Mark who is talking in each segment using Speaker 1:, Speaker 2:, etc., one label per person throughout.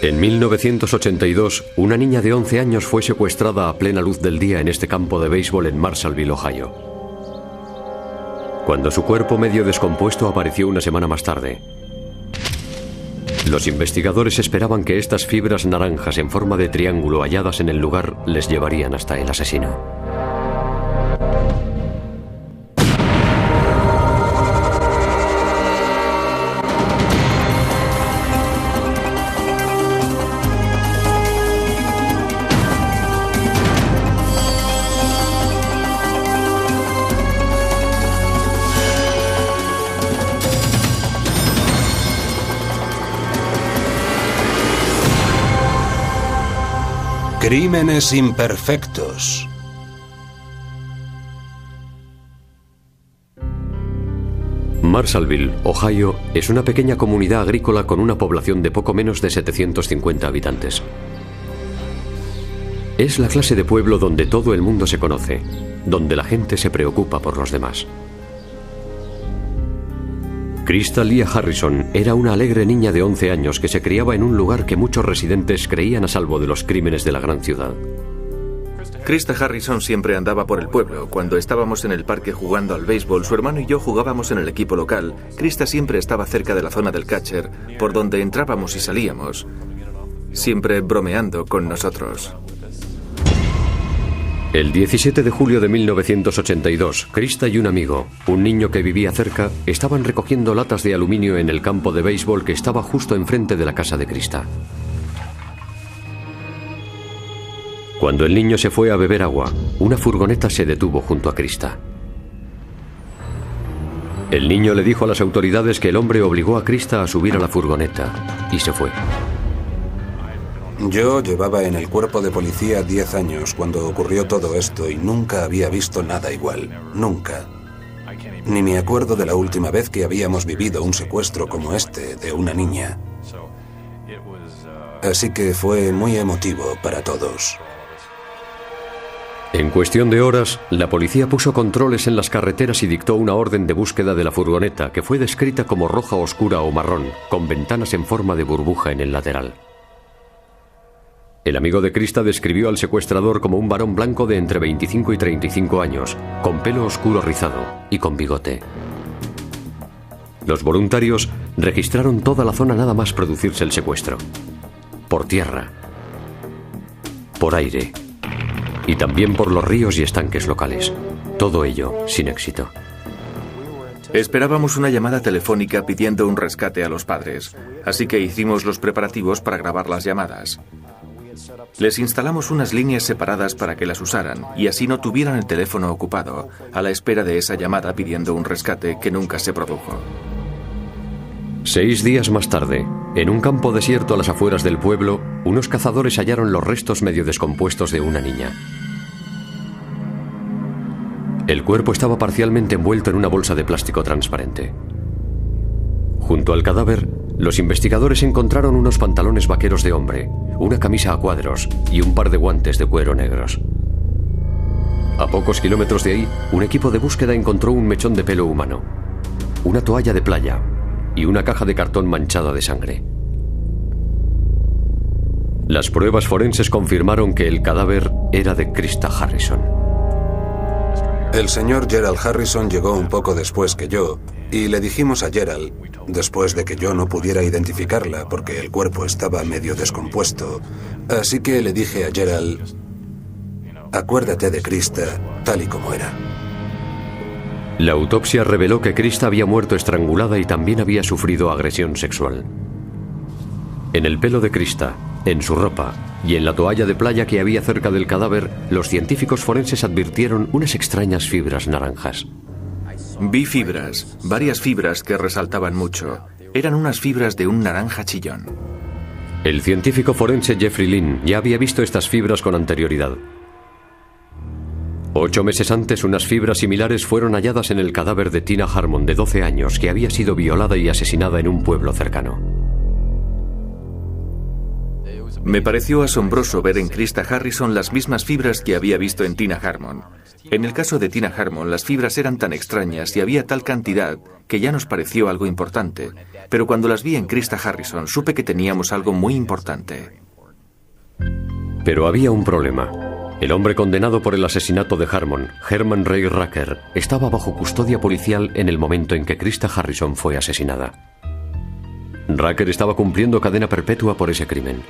Speaker 1: En 1982, una niña de 11 años fue secuestrada a plena luz del día en este campo de béisbol en Marshallville, Ohio. Cuando su cuerpo medio descompuesto apareció una semana más tarde, los investigadores esperaban que estas fibras naranjas en forma de triángulo halladas en el lugar les llevarían hasta el asesino.
Speaker 2: Crímenes imperfectos.
Speaker 1: Marshallville, Ohio, es una pequeña comunidad agrícola con una población de poco menos de 750 habitantes. Es la clase de pueblo donde todo el mundo se conoce, donde la gente se preocupa por los demás. Krista Leah Harrison era una alegre niña de 11 años que se criaba en un lugar que muchos residentes creían a salvo de los crímenes de la gran ciudad.
Speaker 3: Krista Harrison siempre andaba por el pueblo. Cuando estábamos en el parque jugando al béisbol, su hermano y yo jugábamos en el equipo local. Krista siempre estaba cerca de la zona del catcher, por donde entrábamos y salíamos, siempre bromeando con nosotros.
Speaker 1: El 17 de julio de 1982, Krista y un amigo, un niño que vivía cerca, estaban recogiendo latas de aluminio en el campo de béisbol que estaba justo enfrente de la casa de Krista. Cuando el niño se fue a beber agua, una furgoneta se detuvo junto a Krista. El niño le dijo a las autoridades que el hombre obligó a Krista a subir a la furgoneta y se fue.
Speaker 2: Yo llevaba en el cuerpo de policía 10 años cuando ocurrió todo esto y nunca había visto nada igual. Nunca. Ni me acuerdo de la última vez que habíamos vivido un secuestro como este de una niña. Así que fue muy emotivo para todos.
Speaker 1: En cuestión de horas, la policía puso controles en las carreteras y dictó una orden de búsqueda de la furgoneta que fue descrita como roja oscura o marrón, con ventanas en forma de burbuja en el lateral. El amigo de Krista describió al secuestrador como un varón blanco de entre 25 y 35 años, con pelo oscuro rizado y con bigote. Los voluntarios registraron toda la zona nada más producirse el secuestro. Por tierra, por aire y también por los ríos y estanques locales. Todo ello sin éxito.
Speaker 3: Esperábamos una llamada telefónica pidiendo un rescate a los padres, así que hicimos los preparativos para grabar las llamadas. Les instalamos unas líneas separadas para que las usaran y así no tuvieran el teléfono ocupado, a la espera de esa llamada pidiendo un rescate que nunca se produjo.
Speaker 1: 6 días más tarde, en un campo desierto a las afueras del pueblo, unos cazadores hallaron los restos medio descompuestos de una niña. El cuerpo estaba parcialmente envuelto en una bolsa de plástico transparente. Junto al cadáver, los investigadores encontraron unos pantalones vaqueros de hombre, una camisa a cuadros y un par de guantes de cuero negros. A pocos kilómetros de ahí, un equipo de búsqueda encontró un mechón de pelo humano, una toalla de playa y una caja de cartón manchada de sangre. Las pruebas forenses confirmaron que el cadáver era de Krista Harrison.
Speaker 2: El señor Gerald Harrison llegó un poco después que yo y le dijimos a Gerald, después de que yo no pudiera identificarla porque el cuerpo estaba medio descompuesto, así que le dije a Gerald, acuérdate de Krista tal y como era.
Speaker 1: La autopsia reveló que Krista había muerto estrangulada y también había sufrido agresión sexual. En el pelo de Krista, en su ropa y en la toalla de playa que había cerca del cadáver, los científicos forenses advirtieron unas extrañas fibras naranjas.
Speaker 3: Vi fibras, varias fibras que resaltaban mucho. Eran unas fibras de un naranja chillón.
Speaker 1: El científico forense Jeffrey Lynn ya había visto estas fibras con anterioridad. 8 meses antes, unas fibras similares fueron halladas en el cadáver de Tina Harmon, de 12 años, que había sido violada y asesinada en un pueblo cercano.
Speaker 3: Me pareció asombroso ver en Krista Harrison las mismas fibras que había visto en Tina Harmon. En el caso de Tina Harmon, las fibras eran tan extrañas y había tal cantidad que ya nos pareció algo importante. pero cuando las vi en Krista Harrison supe que teníamos algo muy importante.
Speaker 1: Pero había un problema. El hombre condenado por el asesinato de Harmon, Herman Ray Rucker, estaba bajo custodia policial en el momento en que Krista Harrison fue asesinada. Rucker estaba cumpliendo cadena perpetua por ese crimen.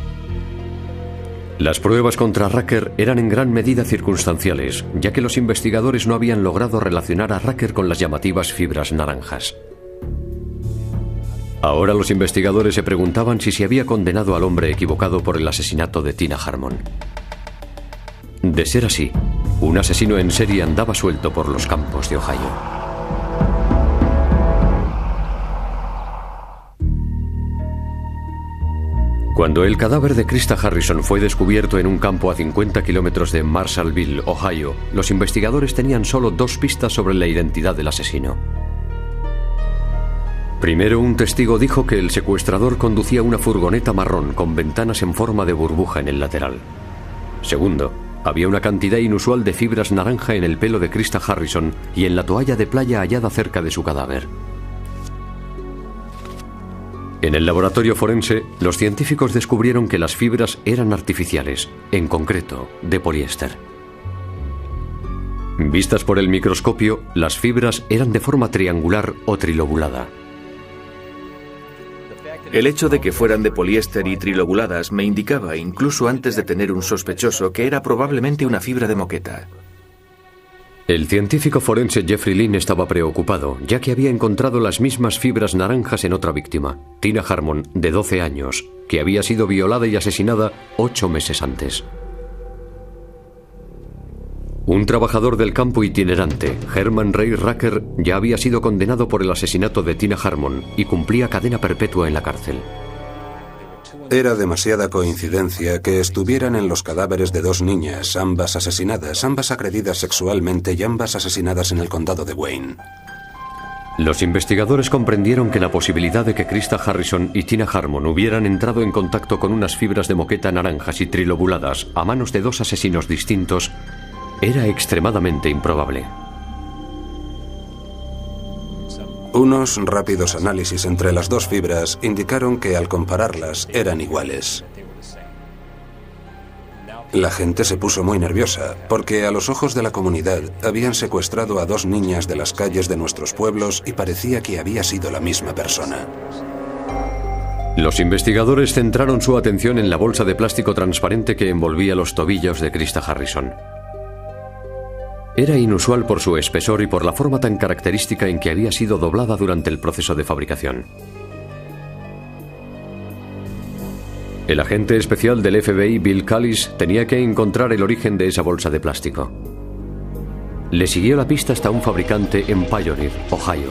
Speaker 1: Las pruebas contra Rucker eran en gran medida circunstanciales, ya que los investigadores no habían logrado relacionar a Rucker con las llamativas fibras naranjas. Ahora los investigadores se preguntaban si se había condenado al hombre equivocado por el asesinato de Tina Harmon. De ser así, un asesino en serie andaba suelto por los campos de Ohio. Cuando el cadáver de Krista Harrison fue descubierto en un campo a 50 kilómetros de Marshallville, Ohio, los investigadores tenían solo 2 pistas sobre la identidad del asesino. Primero, un testigo dijo que el secuestrador conducía una furgoneta marrón con ventanas en forma de burbuja en el lateral. Segundo, había una cantidad inusual de fibras naranja en el pelo de Krista Harrison y en la toalla de playa hallada cerca de su cadáver. En el laboratorio forense, los científicos descubrieron que las fibras eran artificiales, en concreto, de poliéster. Vistas por el microscopio, las fibras eran de forma triangular o trilobulada.
Speaker 3: El hecho de que fueran de poliéster y trilobuladas me indicaba, incluso antes de tener un sospechoso, que era probablemente una fibra de moqueta.
Speaker 1: El científico forense Jeffrey Lynn estaba preocupado, ya que había encontrado las mismas fibras naranjas en otra víctima, Tina Harmon, de 12 años, que había sido violada y asesinada 8 meses antes. Un trabajador del campo itinerante, Herman Ray Rucker, ya había sido condenado por el asesinato de Tina Harmon y cumplía cadena perpetua en la cárcel.
Speaker 2: Era demasiada coincidencia que estuvieran en los cadáveres de 2 niñas, ambas asesinadas, ambas agredidas sexualmente y ambas asesinadas en el condado de Wayne.
Speaker 1: Los investigadores comprendieron que la posibilidad de que Krista Harrison y Tina Harmon hubieran entrado en contacto con unas fibras de moqueta naranjas y trilobuladas a manos de 2 asesinos distintos era extremadamente improbable.
Speaker 2: Unos rápidos análisis entre las 2 fibras indicaron que al compararlas eran iguales. La gente se puso muy nerviosa porque a los ojos de la comunidad habían secuestrado a 2 niñas de las calles de nuestros pueblos y parecía que había sido la misma persona.
Speaker 1: Los investigadores centraron su atención en la bolsa de plástico transparente que envolvía los tobillos de Krista Harrison. Era inusual por su espesor y por la forma tan característica en que había sido doblada durante el proceso de fabricación. El agente especial del FBI, Bill Callis, tenía que encontrar el origen de esa bolsa de plástico. Le siguió la pista hasta un fabricante en Pioneer, Ohio.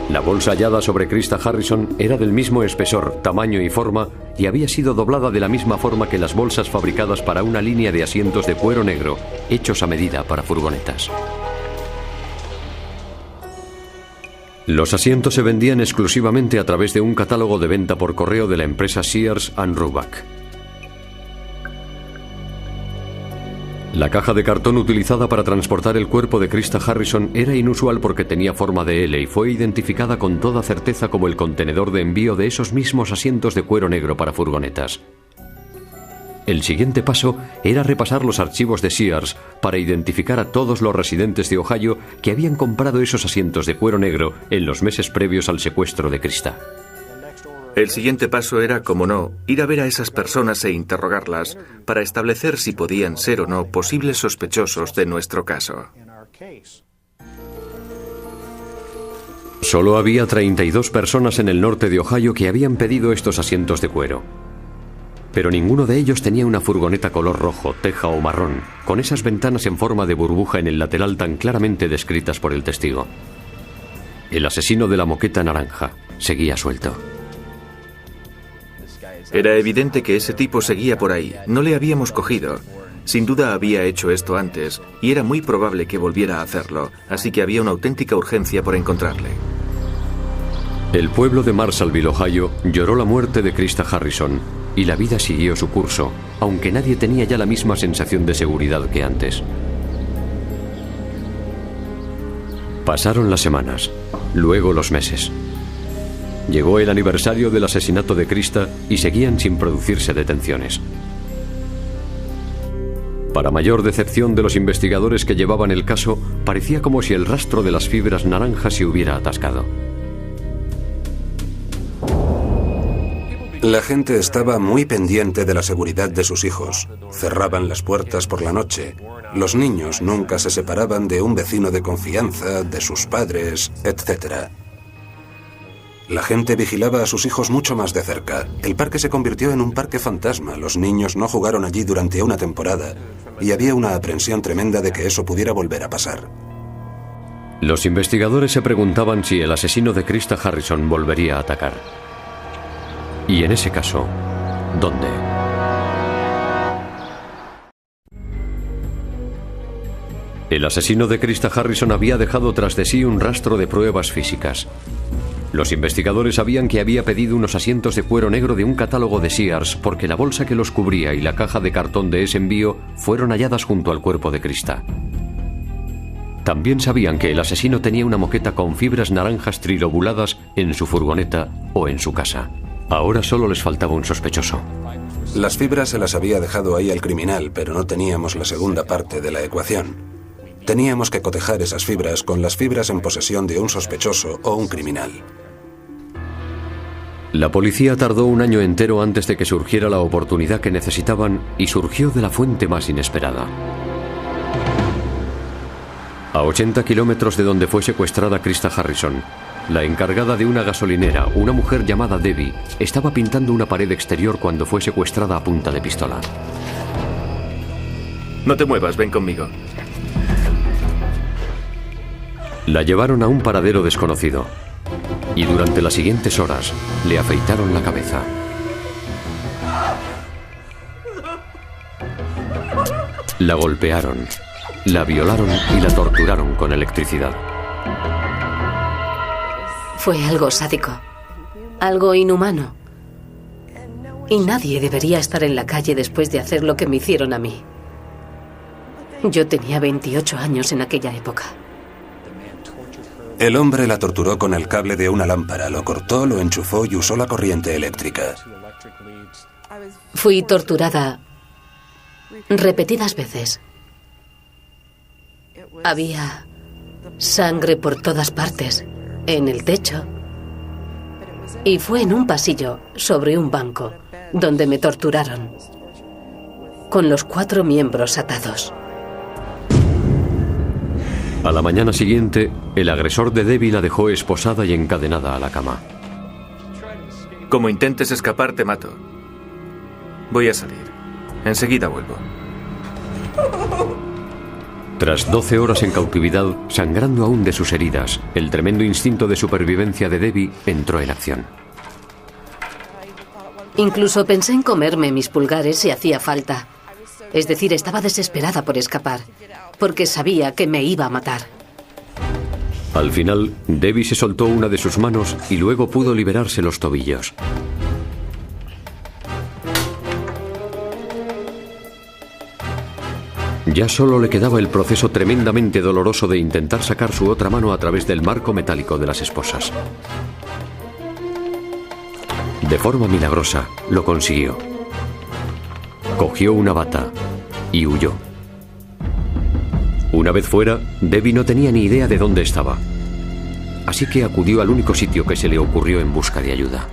Speaker 1: La bolsa hallada sobre Krista Harrison era del mismo espesor, tamaño y forma y había sido doblada de la misma forma que las bolsas fabricadas para una línea de asientos de cuero negro, hechos a medida para furgonetas. Los asientos se vendían exclusivamente a través de un catálogo de venta por correo de la empresa Sears & Roebuck. La caja de cartón utilizada para transportar el cuerpo de Krista Harrison era inusual porque tenía forma de L y fue identificada con toda certeza como el contenedor de envío de esos mismos asientos de cuero negro para furgonetas. El siguiente paso era repasar los archivos de Sears para identificar a todos los residentes de Ohio que habían comprado esos asientos de cuero negro en los meses previos al secuestro de Krista.
Speaker 3: El siguiente paso era, como no, ir a ver a esas personas e interrogarlas para establecer si podían ser o no posibles sospechosos de nuestro caso.
Speaker 1: Solo había 32 personas en el norte de Ohio que habían pedido estos asientos de cuero. Pero ninguno de ellos tenía una furgoneta color rojo, teja o marrón, con esas ventanas en forma de burbuja en el lateral tan claramente descritas por el testigo. El asesino de la moqueta naranja seguía suelto.
Speaker 3: Era evidente que ese tipo seguía por ahí. No le habíamos cogido. Sin duda había hecho esto antes, y era muy probable que volviera a hacerlo, así que había una auténtica urgencia por encontrarle.
Speaker 1: El pueblo de Marshallville, Ohio, lloró la muerte de Krista Harrison, y la vida siguió su curso, aunque nadie tenía ya la misma sensación de seguridad que antes. Pasaron las semanas, luego los meses. Llegó el aniversario del asesinato de Krista y seguían sin producirse detenciones. Para mayor decepción de los investigadores que llevaban el caso, parecía como si el rastro de las fibras naranjas se hubiera atascado.
Speaker 2: La gente estaba muy pendiente de la seguridad de sus hijos. Cerraban las puertas por la noche. Los niños nunca se separaban de un vecino de confianza, de sus padres, etc. La gente vigilaba a sus hijos mucho más de cerca. El parque se convirtió en un parque fantasma. Los niños no jugaron allí durante una temporada y había una aprensión tremenda de que eso pudiera volver a pasar.
Speaker 1: Los investigadores se preguntaban si el asesino de Krista Harrison volvería a atacar. Y en ese caso, ¿dónde? El asesino de Krista Harrison había dejado tras de sí un rastro de pruebas físicas. Los investigadores sabían que había pedido unos asientos de cuero negro de un catálogo de Sears porque la bolsa que los cubría y la caja de cartón de ese envío fueron halladas junto al cuerpo de Krista. También sabían que el asesino tenía una moqueta con fibras naranjas trilobuladas en su furgoneta o en su casa. Ahora solo les faltaba un sospechoso.
Speaker 2: Las fibras se las había dejado ahí al criminal, pero no teníamos la segunda parte de la ecuación. Teníamos que cotejar esas fibras con las fibras en posesión de un sospechoso o un criminal.
Speaker 1: La policía tardó un año entero antes de que surgiera la oportunidad que necesitaban y surgió de la fuente más inesperada. A 80 kilómetros de donde fue secuestrada Krista Harrison, la encargada de una gasolinera, una mujer llamada Debbie, estaba pintando una pared exterior cuando fue secuestrada a punta de pistola.
Speaker 3: No te muevas, ven conmigo.
Speaker 1: La llevaron a un paradero desconocido y durante las siguientes horas le afeitaron la cabeza. La golpearon, la violaron y la torturaron con electricidad.
Speaker 4: Fue algo sádico, algo inhumano. Y nadie debería estar en la calle después de hacer lo que me hicieron a mí. Yo tenía 28 años en aquella época.
Speaker 2: El hombre la torturó con el cable de una lámpara, lo cortó, lo enchufó y usó la corriente eléctrica.
Speaker 4: Fui torturada repetidas veces. Había sangre por todas partes, en el techo. Y fue en un pasillo, sobre un banco, donde me torturaron, con los 4 miembros atados.
Speaker 1: A la mañana siguiente, el agresor de Debbie la dejó esposada y encadenada a la cama.
Speaker 3: Como intentes escapar, te mato. Voy a salir. Enseguida vuelvo.
Speaker 1: Tras 12 horas en cautividad, sangrando aún de sus heridas, el tremendo instinto de supervivencia de Debbie entró en acción.
Speaker 4: Incluso pensé en comerme mis pulgares si hacía falta. Es decir, estaba desesperada por escapar, porque sabía que me iba a matar.
Speaker 1: Al final, Debbie se soltó una de sus manos y luego pudo liberarse los tobillos. Ya solo le quedaba el proceso tremendamente doloroso de intentar sacar su otra mano a través del marco metálico de las esposas. De forma milagrosa, lo consiguió. Cogió una bata y huyó. Una vez fuera, Debbie no tenía ni idea de dónde estaba. Así que acudió al único sitio que se le ocurrió en busca de ayuda.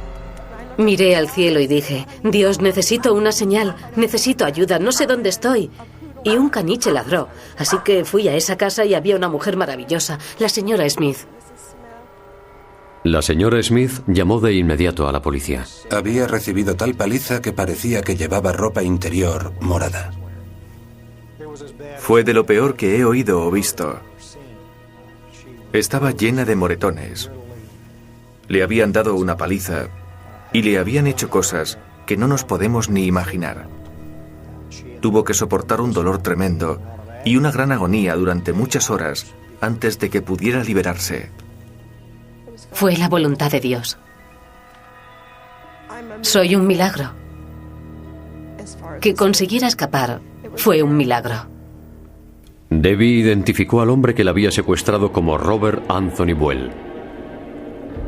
Speaker 4: Miré al cielo y dije, Dios, necesito una señal, necesito ayuda, no sé dónde estoy. Y un caniche ladró, así que fui a esa casa y había una mujer maravillosa, la señora Smith.
Speaker 1: La señora Smith llamó de inmediato a la policía.
Speaker 2: Había recibido tal paliza que parecía que llevaba ropa interior morada.
Speaker 3: Fue de lo peor que he oído o visto. Estaba llena de moretones. Le habían dado una paliza y le habían hecho cosas que no nos podemos ni imaginar. Tuvo que soportar un dolor tremendo y una gran agonía durante muchas horas antes de que pudiera liberarse.
Speaker 4: Fue la voluntad de Dios. Soy un milagro. Que consiguiera escapar fue un milagro.
Speaker 1: Debbie identificó al hombre que la había secuestrado como Robert Anthony Buell.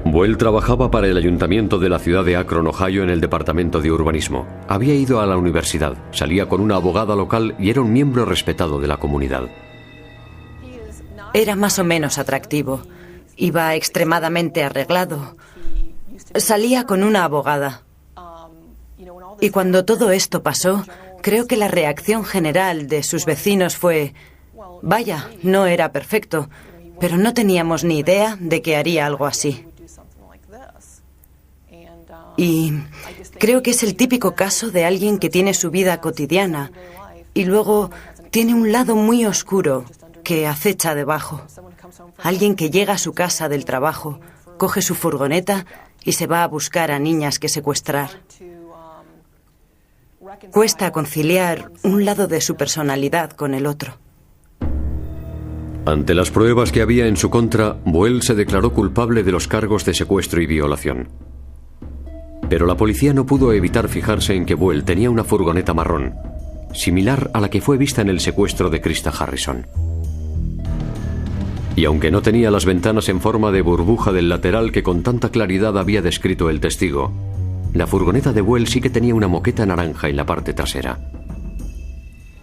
Speaker 1: Buell trabajaba para el ayuntamiento de la ciudad de Akron, Ohio, en el departamento de urbanismo. Había ido a la universidad, salía con una abogada local y era un miembro respetado de la comunidad.
Speaker 5: Era más o menos atractivo. Iba extremadamente arreglado. Salía con una abogada. Y cuando todo esto pasó, creo que la reacción general de sus vecinos fue: vaya, no era perfecto, pero no teníamos ni idea de que haría algo así. Y creo que es el típico caso de alguien que tiene su vida cotidiana y luego tiene un lado muy oscuro que acecha debajo. Alguien que llega a su casa del trabajo, coge su furgoneta y se va a buscar a niñas que secuestrar. Cuesta conciliar un lado de su personalidad con el otro.
Speaker 1: Ante las pruebas que había en su contra, Buell se declaró culpable de los cargos de secuestro y violación. Pero la policía no pudo evitar fijarse en que Buell tenía una furgoneta marrón, similar a la que fue vista en el secuestro de Krista Harrison. Y aunque no tenía las ventanas en forma de burbuja del lateral que con tanta claridad había descrito el testigo, la furgoneta de Buell sí que tenía una moqueta naranja en la parte trasera.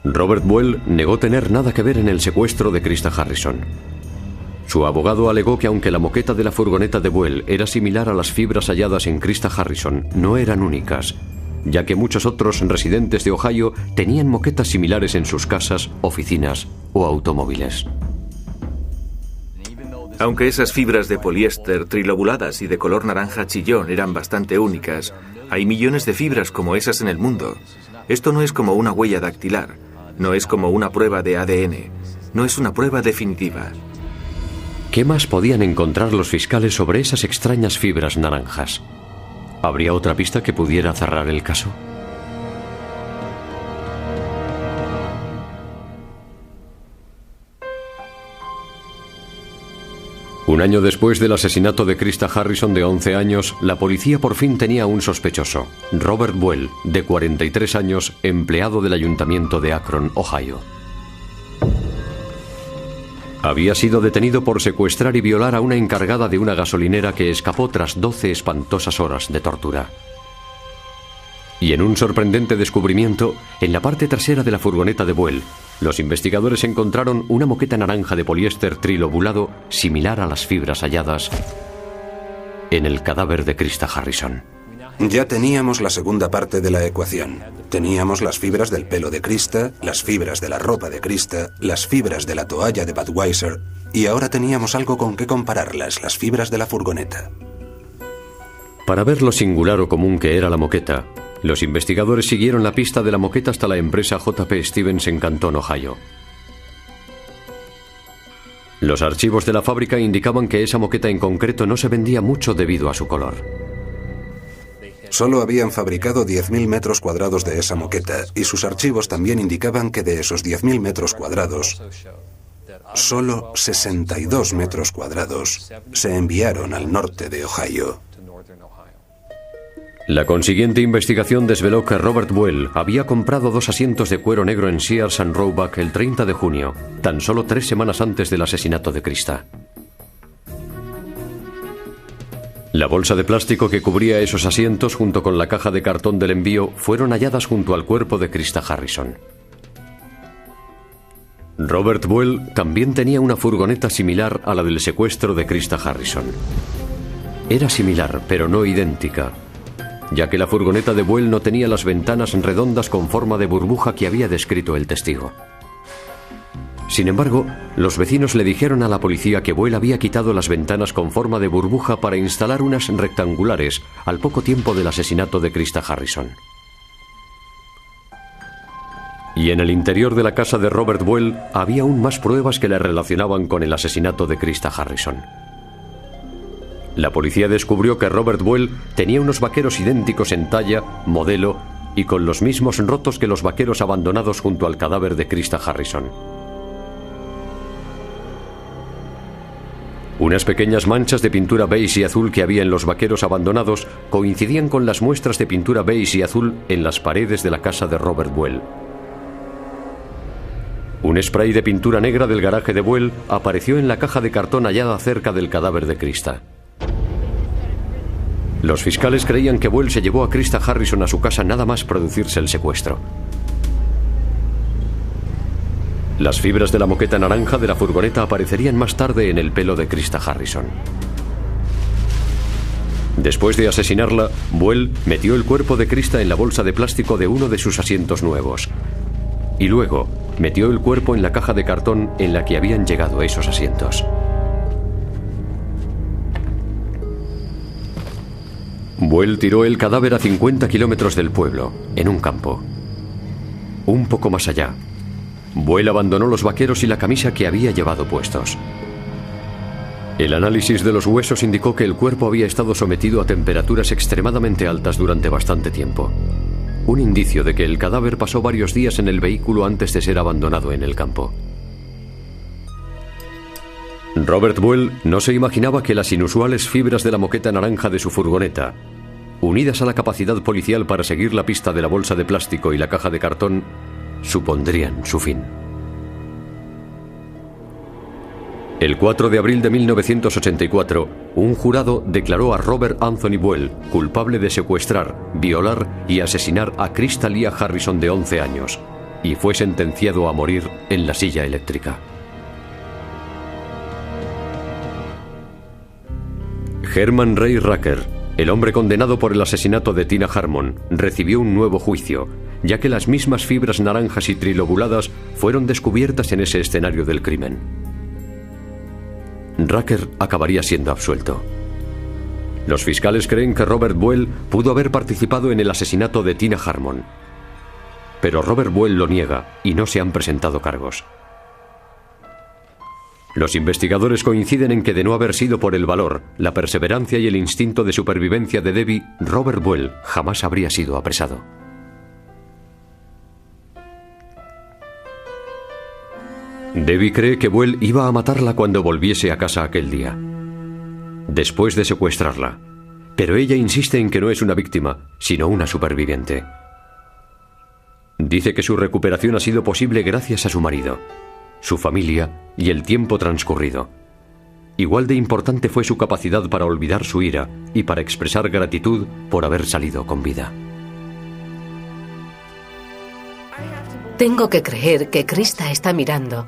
Speaker 1: Robert Buell negó tener nada que ver en el secuestro de Krista Harrison. Su abogado alegó que aunque la moqueta de la furgoneta de Buell era similar a las fibras halladas en Krista Harrison, no eran únicas, ya que muchos otros residentes de Ohio tenían moquetas similares en sus casas, oficinas o automóviles.
Speaker 3: Aunque esas fibras de poliéster trilobuladas y de color naranja chillón eran bastante únicas, hay millones de fibras como esas en el mundo. Esto no es como una huella dactilar, no es como una prueba de ADN, no es una prueba definitiva.
Speaker 1: ¿Qué más podían encontrar los fiscales sobre esas extrañas fibras naranjas? ¿Habría otra pista que pudiera cerrar el caso? Un año después del asesinato de Krista Harrison de 11 años, la policía por fin tenía un sospechoso, Robert Buell, de 43 años, empleado del ayuntamiento de Akron, Ohio. Había sido detenido por secuestrar y violar a una encargada de una gasolinera que escapó tras 12 espantosas horas de tortura. Y en un sorprendente descubrimiento, en la parte trasera de la furgoneta de Buell, los investigadores encontraron una moqueta naranja de poliéster trilobulado similar a las fibras halladas en el cadáver de Krista Harrison.
Speaker 2: Ya teníamos la segunda parte de la ecuación. Teníamos las fibras del pelo de Krista, las fibras de la ropa de Krista, las fibras de la toalla de Budweiser, y ahora teníamos algo con que compararlas, las fibras de la furgoneta.
Speaker 1: Para ver lo singular o común que era la moqueta, los investigadores siguieron la pista de la moqueta hasta la empresa JP Stevens en Canton, Ohio. Los archivos de la fábrica indicaban que esa moqueta en concreto no se vendía mucho debido a su color.
Speaker 2: Solo habían fabricado 10.000 metros cuadrados de esa moqueta, y sus archivos también indicaban que de esos 10.000 metros cuadrados, solo 62 metros cuadrados se enviaron al norte de Ohio.
Speaker 1: La consiguiente investigación desveló que Robert Buell había comprado 2 asientos de cuero negro en Sears and Roebuck el 30 de junio, tan solo 3 semanas antes del asesinato de Krista. La bolsa de plástico que cubría esos asientos junto con la caja de cartón del envío fueron halladas junto al cuerpo de Krista Harrison. Robert Buell también tenía una furgoneta similar a la del secuestro de Krista Harrison. Era similar, pero no idéntica, ya que la furgoneta de Buell no tenía las ventanas redondas con forma de burbuja que había descrito el testigo. Sin embargo, los vecinos le dijeron a la policía que Buell había quitado las ventanas con forma de burbuja para instalar unas rectangulares al poco tiempo del asesinato de Krista Harrison. Y en el interior de la casa de Robert Buell había aún más pruebas que le relacionaban con el asesinato de Krista Harrison. La policía descubrió que Robert Buell tenía unos vaqueros idénticos en talla, modelo y con los mismos rotos que los vaqueros abandonados junto al cadáver de Krista Harrison. Unas pequeñas manchas de pintura beige y azul que había en los vaqueros abandonados coincidían con las muestras de pintura beige y azul en las paredes de la casa de Robert Buell. Un spray de pintura negra del garaje de Buell apareció en la caja de cartón hallada cerca del cadáver de Krista. Los fiscales creían que Buell se llevó a Krista Harrison a su casa nada más producirse el secuestro. Las fibras de la moqueta naranja de la furgoneta aparecerían más tarde en el pelo de Krista Harrison. Después de asesinarla, Buell metió el cuerpo de Krista en la bolsa de plástico de uno de sus asientos nuevos. Y luego metió el cuerpo en la caja de cartón en la que habían llegado esos asientos. Buell tiró el cadáver a 50 kilómetros del pueblo, en un campo. Un poco más allá, Buell abandonó los vaqueros y la camisa que había llevado puestos. El análisis de los huesos indicó que el cuerpo había estado sometido a temperaturas extremadamente altas durante bastante tiempo. Un indicio de que el cadáver pasó varios días en el vehículo antes de ser abandonado en el campo. Robert Buell no se imaginaba que las inusuales fibras de la moqueta naranja de su furgoneta, unidas a la capacidad policial para seguir la pista de la bolsa de plástico y la caja de cartón, supondrían su fin. El 4 de abril de 1984, un jurado declaró a Robert Anthony Buell culpable de secuestrar, violar y asesinar a Krista Lia Harrison de 11 años, y fue sentenciado a morir en la silla eléctrica. Herman Ray Rucker, el hombre condenado por el asesinato de Tina Harmon, recibió un nuevo juicio, ya que las mismas fibras naranjas y trilobuladas fueron descubiertas en ese escenario del crimen. Rucker acabaría siendo absuelto. Los fiscales creen que Robert Buell pudo haber participado en el asesinato de Tina Harmon. Pero Robert Buell lo niega y no se han presentado cargos. Los investigadores coinciden en que, de no haber sido por el valor, la perseverancia y el instinto de supervivencia de Debbie, Robert Buell jamás habría sido apresado. Debbie cree que Buell iba a matarla cuando volviese a casa aquel día, después de secuestrarla, pero ella insiste en que no es una víctima, sino una superviviente. Dice que su recuperación ha sido posible gracias a su marido, su familia y el tiempo transcurrido. Igual de importante fue su capacidad para olvidar su ira y para expresar gratitud por haber salido con vida.
Speaker 4: Tengo que creer que Krista está mirando,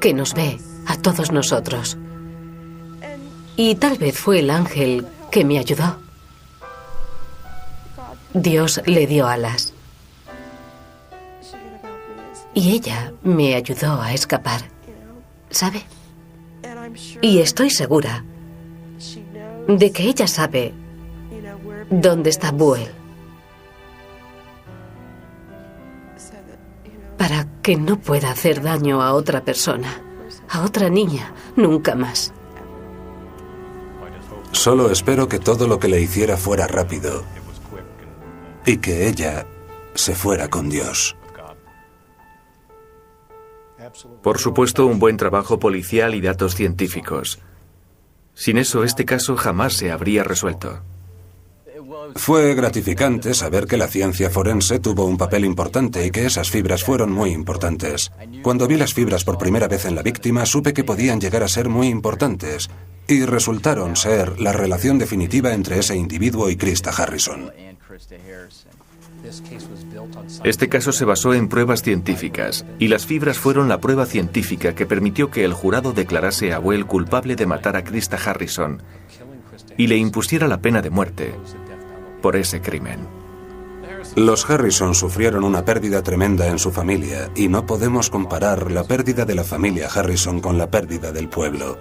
Speaker 4: que nos ve a todos nosotros. Y tal vez fue el ángel que me ayudó. Dios le dio alas. Y ella me ayudó a escapar, ¿sabe? Y estoy segura de que ella sabe dónde está Buell, para que no pueda hacer daño a otra persona, a otra niña, nunca más.
Speaker 2: Solo espero que todo lo que le hiciera fuera rápido y que ella se fuera con Dios.
Speaker 3: Por supuesto, un buen trabajo policial y datos científicos. Sin eso, este caso jamás se habría resuelto.
Speaker 2: Fue gratificante saber que la ciencia forense tuvo un papel importante y que esas fibras fueron muy importantes. Cuando vi las fibras por primera vez en la víctima, supe que podían llegar a ser muy importantes y resultaron ser la relación definitiva entre ese individuo y Krista Harrison.
Speaker 3: Este caso se basó en pruebas científicas, y las fibras fueron la prueba científica que permitió que el jurado declarase a Buell culpable de matar a Krista Harrison y le impusiera la pena de muerte por ese crimen.
Speaker 2: Los Harrison sufrieron una pérdida tremenda en su familia, y no podemos comparar la pérdida de la familia Harrison con la pérdida del pueblo.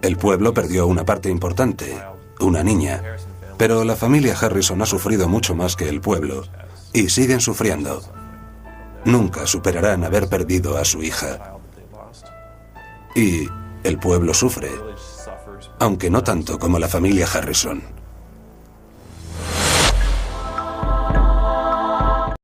Speaker 2: El pueblo perdió una parte importante, una niña, pero la familia Harrison ha sufrido mucho más que el pueblo, y siguen sufriendo. Nunca superarán haber perdido a su hija. Y el pueblo sufre, aunque no tanto como la familia Harrison.